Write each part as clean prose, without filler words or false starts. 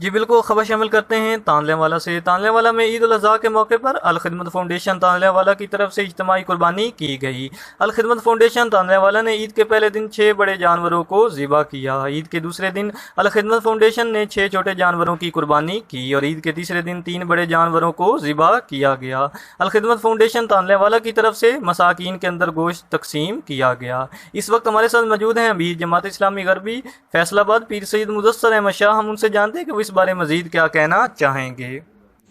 جی بالکل، خبر شامل کرتے ہیں تانلے والا سے۔ تانلے والا میں عید الاضحیٰ کے موقع پر الخدمت فاؤنڈیشن تانلے والا کی طرف سے اجتماعی قربانی کی گئی۔ الخدمت فاؤنڈیشن تانلے والا نے عید کے پہلے دن 6 بڑے جانوروں کو ذبح کیا۔ عید کے دوسرے دن الخدمت فاؤنڈیشن نے 6 چھوٹے جانوروں کی قربانی کی اور عید کے تیسرے دن 3 بڑے جانوروں کو ذبح کیا گیا۔ الخدمت فاؤنڈیشن تانلے والا کی طرف سے مساکین کے اندر گوشت تقسیم کیا گیا۔ اس وقت ہمارے ساتھ موجود ہیں امیر جماعت اسلامی غربی فیصل آباد پیر سید مدثر احمد شاہ۔ ہم ان سے جانتے ہیں کہ وہ اس بارے مزید کیا کہنا چاہیں گے۔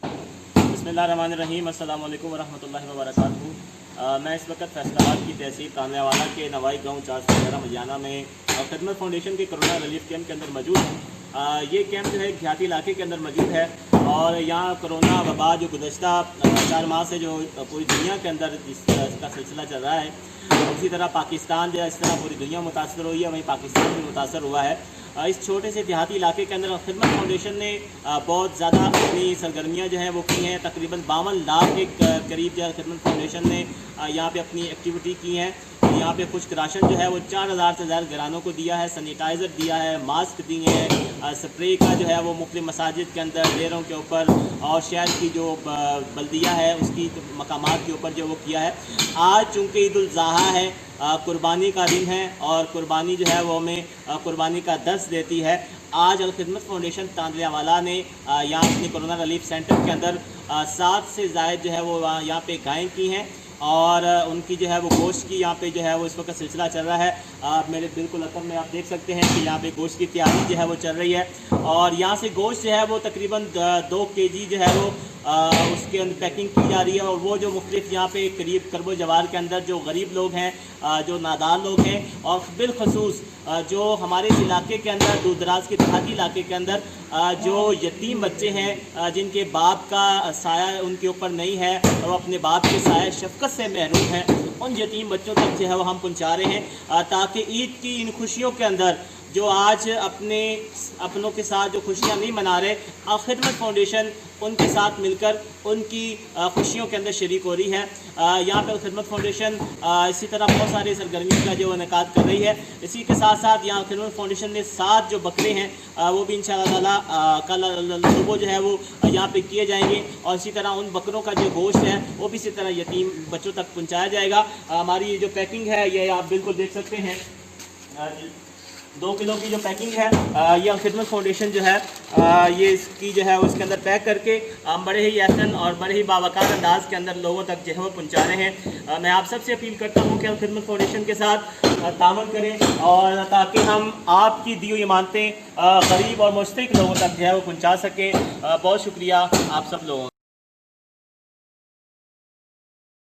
بسم اللہ الرحمن الرحیم، السلام علیکم ورحمۃ اللہ وبرکاتہ۔ میں اس وقت فیصل آباد کی تحصیل تانلے والا کے نوائی گاؤں 411 مجانہ میں خدمت فاؤنڈیشن کے کرونا ریلیف کیمپ کے اندر موجود ہوں۔ یہ کیمپ جو ہے دیہاتی علاقے کے اندر موجود ہے اور یہاں کرونا وبا جو گزشتہ 4 ماہ سے جو پوری دنیا کے اندر جس کا سلسلہ چل رہا ہے، اسی طرح پاکستان جو ہے اس طرح پوری دنیا متاثر ہوئی ہے، وہیں پاکستان بھی متاثر ہوا ہے۔ اس چھوٹے سے دیہاتی علاقے کے اندر خدمت فاؤنڈیشن نے بہت زیادہ اپنی سرگرمیاں جو ہیں وہ کی ہیں۔ تقریباً 52 لاکھ کے قریب جو ہے خدمت فاؤنڈیشن نے یہاں پہ اپنی ایکٹیویٹی کی ہیں۔ یہاں پہ خشک راشن جو ہے وہ 4000 سے زیادہ گھرانوں کو دیا ہے، سینیٹائزر دیا ہے، ماسک دیے ہیں، سپرے کا جو ہے وہ مختلف مساجد کے اندر، ڈیروں کے اوپر اور شہر کی جو بلدیہ ہے اس کی مقامات کے اوپر جو وہ کیا ہے۔ آج چونکہ عید الاضحیٰ ہے، قربانی کا دن ہے اور قربانی جو ہے وہ ہمیں قربانی کا درس دیتی ہے۔ آج الخدمت فاؤنڈیشن تانلے والا نے یہاں اپنے کرونا ریلیف سینٹر کے اندر 7 سے زائد جو ہے وہ یہاں پہ گائیں کی ہیں اور ان کی جو ہے وہ گوشت کی یہاں پہ جو ہے وہ اس وقت سلسلہ چل رہا ہے۔ میرے بالکل اثر میں آپ دیکھ سکتے ہیں کہ یہاں پہ گوشت کی تیاری جو ہے وہ چل رہی ہے اور یہاں سے گوشت جو ہے وہ تقریباً 2 kg جو ہے وہ اس کے اندر پیکنگ کی جا رہی ہے اور وہ جو مختلف یہاں پہ قریب کرب و جوار کے اندر جو غریب لوگ ہیں، جو نادار لوگ ہیں اور بالخصوص جو ہمارے علاقے کے اندر دور دراز کے دیہاتی علاقے کے اندر جو یتیم بچے ہیں جن کے باپ کا سایہ ان کے اوپر نہیں ہے اور وہ اپنے باپ کے سایہ شفقت سے محروم ہیں، ان یتیم بچوں تک جو ہے وہ ہم پہنچا رہے ہیں تاکہ عید کی ان خوشیوں کے اندر جو آج اپنوں کے ساتھ جو خوشیاں نہیں منا رہے، خدمت فاؤنڈیشن ان کے ساتھ مل کر ان کی خوشیوں کے اندر شریک ہو رہی ہے۔ یہاں پہ خدمت فاؤنڈیشن اسی طرح بہت ساری سرگرمیوں کا جو انعقاد کر رہی ہے۔ اسی کے ساتھ ساتھ یہاں خدمت فاؤنڈیشن نے 7 جو بکرے ہیں وہ بھی انشاءاللہ تعالیٰ کل صبح جو ہے وہ یہاں پہ کیے جائیں گے اور اسی طرح ان بکروں کا جو گوشت ہے وہ بھی اسی طرح یتیم بچوں تک پہنچایا جائے گا۔ ہماری یہ جو پیکنگ ہے یہ آپ بالکل دیکھ سکتے ہیں، 2 کلو کی جو پیکنگ ہے یہ خدمت فاؤنڈیشن جو ہے یہ اس کی جو ہے اس کے اندر پیک کر کے ہم بڑے ہی احسن اور بڑے ہی باوقار انداز کے اندر لوگوں تک جو ہے وہ پہنچا رہے ہیں۔ میں آپ سب سے اپیل کرتا ہوں کہ ہم خدمت فاؤنڈیشن کے ساتھ تعاون کریں اور تاکہ ہم آپ کی دی ہوئی امانتیں غریب اور مشترک لوگوں تک جو ہے وہ پہنچا سکیں۔ بہت شکریہ آپ سب لوگوں کا۔